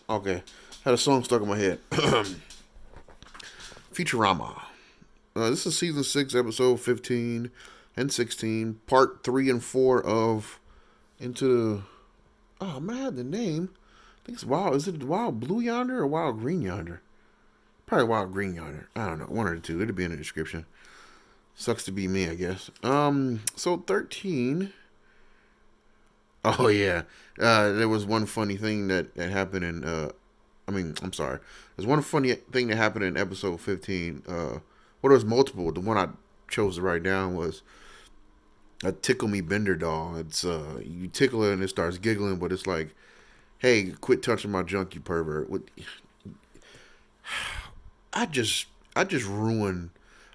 Okay. Had a song stuck in my head. Futurama. This is season 6, episode 15 and 16, part 3 and 4 of Into. Oh, man, I had the name. I think it's Wild. Is it Wild Blue Yonder or Wild Green Yonder? Probably Wild Green Yonder. I don't know. One or the two. It'll be in the description. Sucks to be me, I guess. So 13. Oh, yeah. There was one funny thing that happened in. I'm sorry. There's one funny thing that happened in episode 15. Well, there was multiple. The one I chose to write down was a tickle me bender doll. It's you tickle it and it starts giggling, but it's like, hey, quit touching my junk, you pervert. I just I just ruin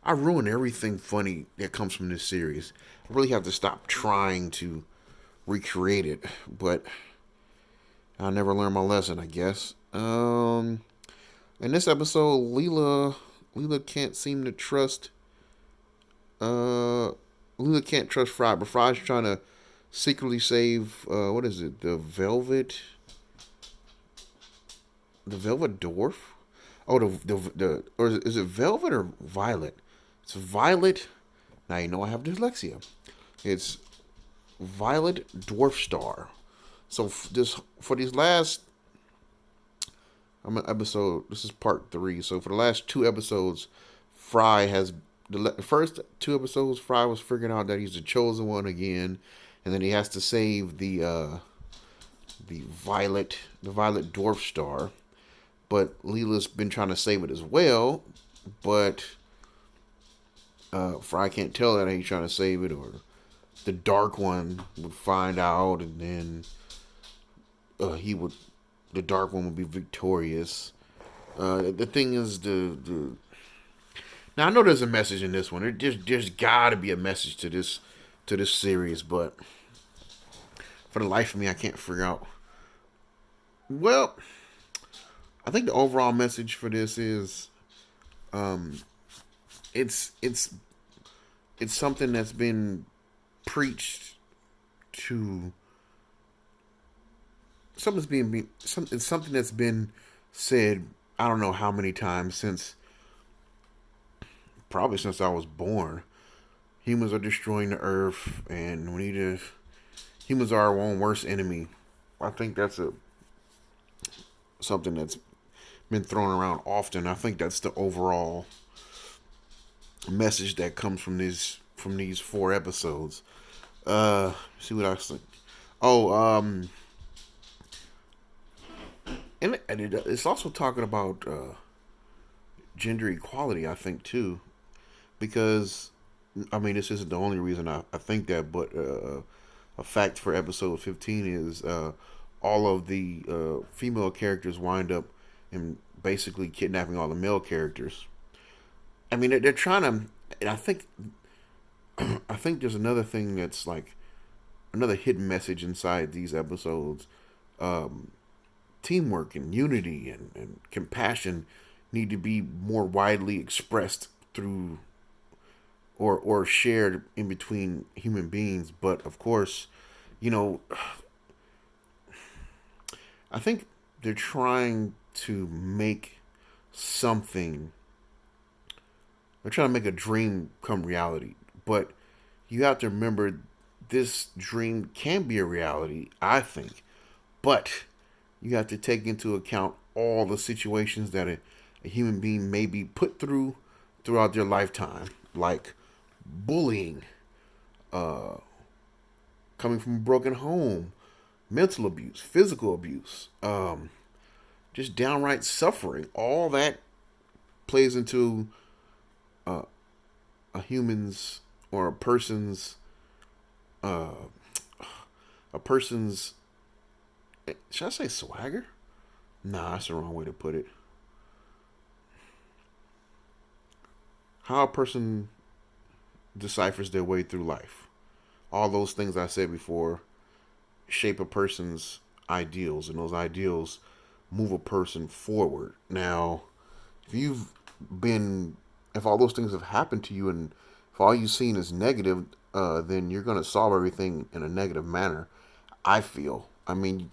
I ruin everything funny that comes from this series. I really have to stop trying to recreate it, but I'll never learn my lesson, I guess. In this episode, Leela can't seem to trust uh Leela can't trust Fry, but Fry's trying to secretly save what is it? The Velvet Dwarf? Oh, the or is it Velvet or Violet? It's Violet. Now you know I have dyslexia. It's Violet Dwarf Star. So this for these last I'm an episode. This is part 3. So for the last 2 episodes, Fry has the first 2 episodes. Fry was figuring out that he's the chosen one again, and then he has to save the Violet Dwarf Star. But Leela's been trying to save it as well, but Fry can't tell that he's trying to save it, or the Dark One would find out, and then he would the Dark One would be victorious. The thing is, the now I know there's a message in this one. There's got to be a message to this series, but for the life of me, I can't figure out. Well, I think the overall message for this is, um, it's it's it's something that's been preached to it's something that's been said. I don't know how many times since probably since I was born. Humans are destroying the earth, and we need to. Humans are our own worst enemy. I think that's a something that's been thrown around often. I think that's the overall message that comes from these 4 episodes. See what I think. Oh, and it's also talking about gender equality. I think too, because I mean this isn't the only reason I think that, but a fact for episode 15 is all of the female characters wind up in basically kidnapping all the male characters. I mean they're trying to, and I think there's another thing that's like another hidden message inside these episodes. Um, Teamwork and unity and compassion need to be more widely expressed through or shared in between human beings. But of course, you know, I think they're trying to make something. They're trying to make a dream come reality. But you have to remember this dream can be a reality, I think. But you have to take into account all the situations that a human being may be put through throughout their lifetime, like bullying, uh, coming from a broken home, mental abuse, physical abuse, just downright suffering. All that plays into uh, a human's or uh, a person's. Should I say swagger? Nah, that's the wrong way to put it. How a person deciphers their way through life. All those things I said before shape a person's ideals, and those ideals move a person forward. Now, if you've been, if all those things have happened to you, and if all you've seen is negative, then you're gonna solve everything in a negative manner. I feel. I mean,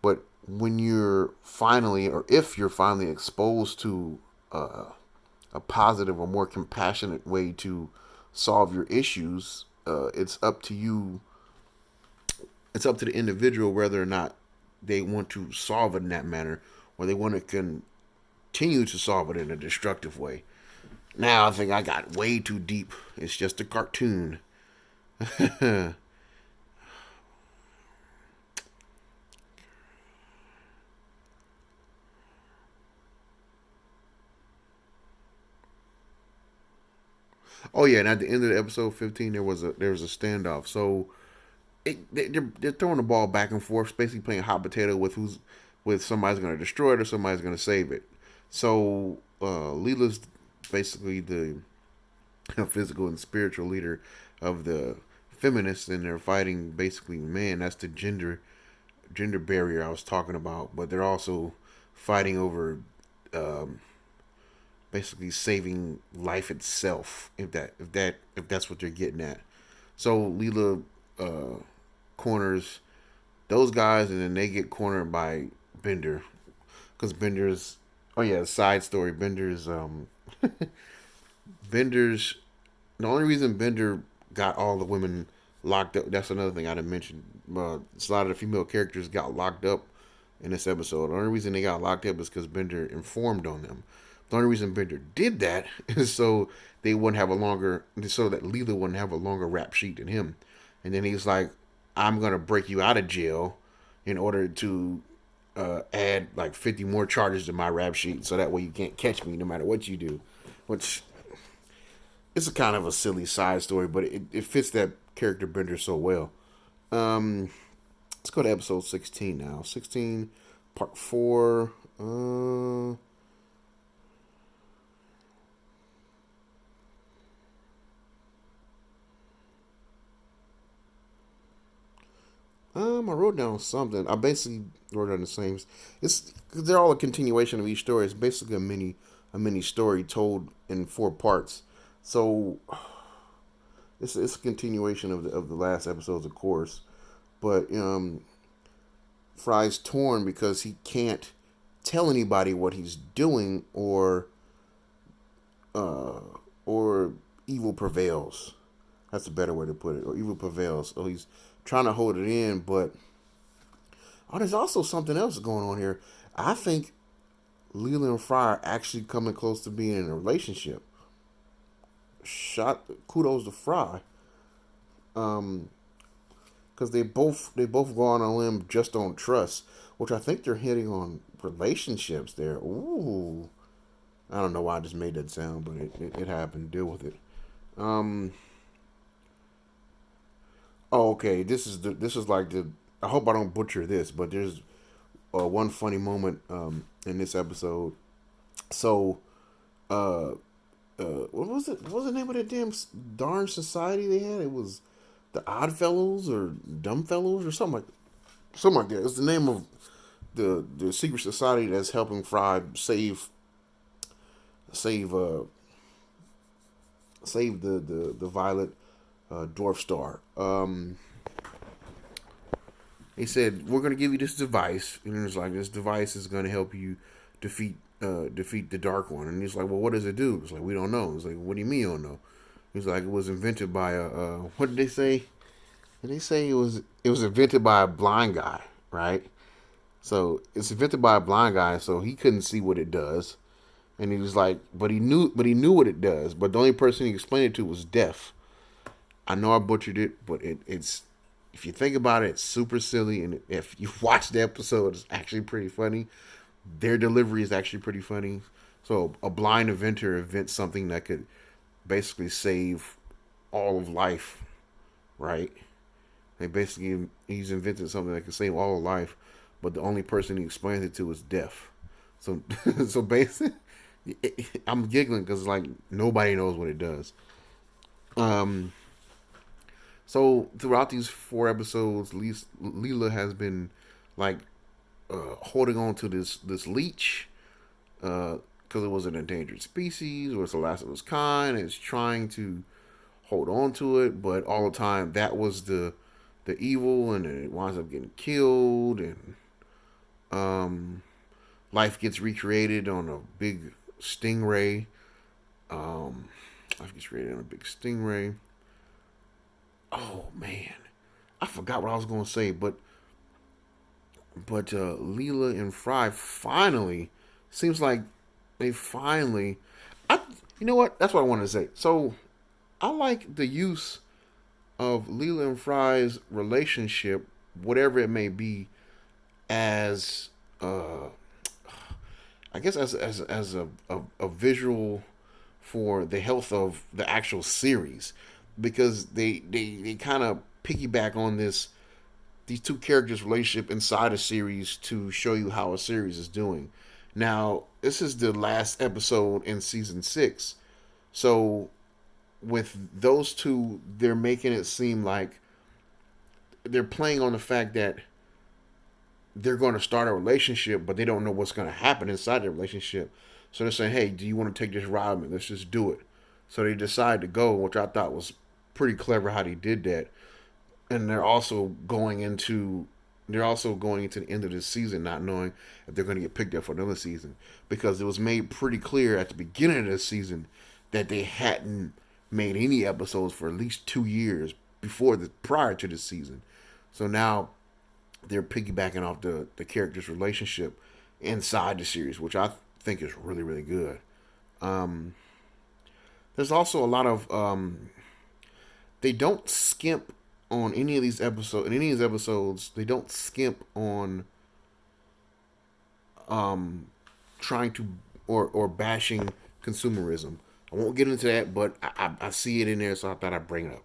but when you're finally, or if you're finally exposed to a positive or more compassionate way to solve your issues, it's up to you. It's up to the individual whether or not they want to solve it in that manner, or they want to continue to solve it in a destructive way. Now I think I got way too deep. It's just a cartoon. Oh yeah, and at the end of the episode 15, there was a standoff. So they're throwing the ball back and forth, basically playing hot potato with somebody's going to destroy it or somebody's going to save it. So Leela's basically the physical and spiritual leader of the feminists, and they're fighting basically man. That's the gender barrier I was talking about, but they're also fighting over um, basically saving life itself. If that's what they're getting at. So Leela corners those guys, and then they get cornered by Bender because Bender's. Oh yeah, side story. Bender's the only reason Bender got all the women locked up. That's another thing I didn't mention. A lot of the female characters got locked up in this episode. The only reason they got locked up is because Bender informed on them. The only reason Bender did that is so they wouldn't have a longer, so that Leela wouldn't have a longer rap sheet than him. And then he's like, "I'm gonna break you out of jail in order to add like 50 more charges to my rap sheet, so that way you can't catch me no matter what you do." Which it's a kind of a silly side story, but it fits that character Bender so well. Um, let's go to episode 16 now. 16, part 4. I wrote down something. I basically wrote down the same. It's they're all a continuation of each story. It's basically a mini story told in 4 parts. So it's a continuation of the last episodes, of course. But Fry's torn because he can't tell anybody what he's doing, uh, or evil prevails. That's a better way to put it. Or evil prevails. So he's trying to hold it in, but there's also something else going on here. I think Leland and Fry are actually coming close to being in a relationship. Shot kudos to Fry, um, because they both go on a limb just on trust, which I think they're hitting on relationships there. Ooh, I don't know why I just made that sound, but it happened. Deal with it. Um. Oh, okay. This is like the. I hope I don't butcher this, but there's one funny moment in this episode. So, uh, what was it? What was the name of that darn society they had? It was the Odd Fellows or Dumb Fellows or something like that. It's the name of the secret society that's helping Fry save save the Violet Dwarf Star. He said, "We're going to give you this device," and it's like this device is going to help you defeat defeat the Dark One. And he's like, "Well, what does it do?" It's like, "We don't know." It's like, "What do you mean you don't know?" He's like, "It was invented by a what did they say? Did they say it was invented by a blind guy, right? So it's invented by a blind guy, so he couldn't see what it does." And he was like, but he knew what it does. But the only person he explained it to was deaf. I know I butchered it, but it's if you think about it, it's super silly. And if you watch the episode, it's actually pretty funny. Their delivery is actually pretty funny. So a blind inventor invents something that could basically save all of life, right? They basically he's invented something that could save all of life, but the only person he explains it to is deaf. So so basically, I'm giggling because like nobody knows what it does. Um, so throughout these 4 episodes, Leela has been like holding on to this leech because it was an endangered species or it's the last of its kind. And it's trying to hold on to it, but all the time, that was the evil, and it winds up getting killed. And Um, life gets recreated on a big stingray. Um, life gets recreated on a big stingray. Oh man, I forgot what I was going to say, but Leela and Fry finally seems like they finally. I you know what? That's what I wanted to say. So I like the use of Leela and Fry's relationship, whatever it may be, as I guess as a visual for the health of the actual series, because they kind of piggyback on these two characters' relationship inside a series to show you how a series is doing. Now, this is the last episode in season 6, so with those two, they're making it seem like they're playing on the fact that they're going to start a relationship, but they don't know what's going to happen inside the relationship. So they're saying, "Hey, do you want to take this ride with me? Let's just do it." So they decide to go, which I thought was pretty clever how they did that. And they're also going into the end of this season not knowing if they're going to get picked up for another season, because it was made pretty clear at the beginning of this season that they hadn't made any episodes for at least 2 years prior to this season. So now they're piggybacking off the characters' relationship inside the series, which I think is really really good. Um, there's also a lot of they don't skimp on any of these episodes. In any of these episodes, they don't skimp on um, trying to or bashing consumerism. I won't get into that, but I see it in there, so I thought I'd bring it up.